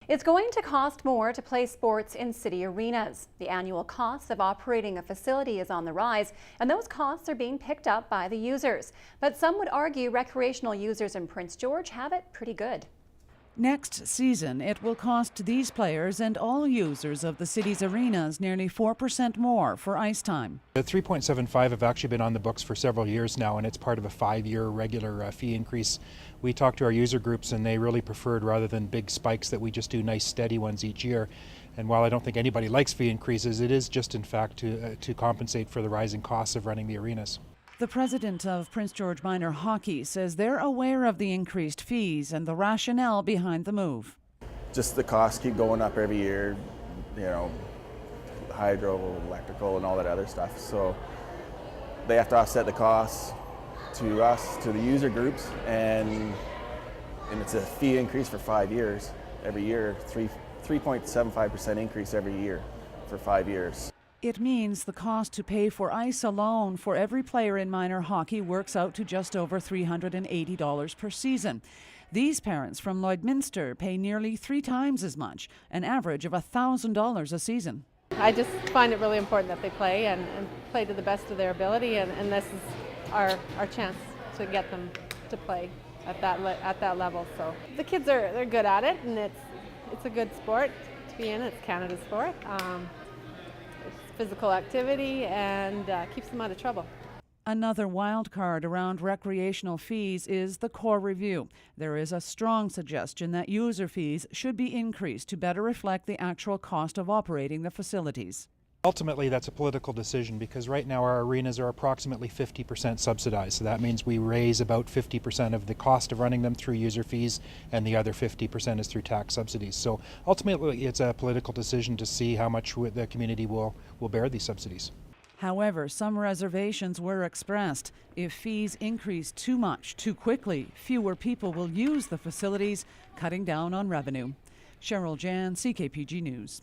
It's going to cost more to play sports in city arenas. The annual cost of operating a facility is on the rise, and those costs are being picked up by the users. But some would argue recreational users in Prince George have it pretty good. Next season, it will cost these players and all users of the city's arenas nearly 4% more for ice time. The 3.75 have actually been on the books for several years now, and it's part of a 5-year regular fee increase. We talked to our user groups, and they really preferred, rather than big spikes, that we just do nice steady ones each year. And while I don't think anybody likes fee increases, it is just in fact to compensate for the rising costs of running the arenas. The president of Prince George Minor Hockey says they're aware of the increased fees and the rationale behind the move. Just the costs keep going up every year, hydro, electrical, and all that other stuff. So they have to offset the costs to us, to the user groups, and it's a fee increase for 5 years. Every year, 3.75% increase every year for 5 years. It means the cost to pay for ice alone for every player in minor hockey works out to just over $380 per season. These parents from Lloydminster pay nearly 3 times as much, an average of $1,000 a season. I just find it really important that they play and play to the best of their ability, and this is our chance to get them to play at that level. So the kids they're good at it, and it's a good sport to be in. It's Canada's sport. It's physical activity and keeps them out of trouble. Another wild card around recreational fees is the core review. There is a strong suggestion that user fees should be increased to better reflect the actual cost of operating the facilities. Ultimately, that's a political decision, because right now our arenas are approximately 50% subsidized. So that means we raise about 50% of the cost of running them through user fees, and the other 50% is through tax subsidies. So ultimately, it's a political decision to see how much the community will bear these subsidies. However, some reservations were expressed. If fees increase too much too quickly, fewer people will use the facilities, cutting down on revenue. Cheryl Jan, CKPG News.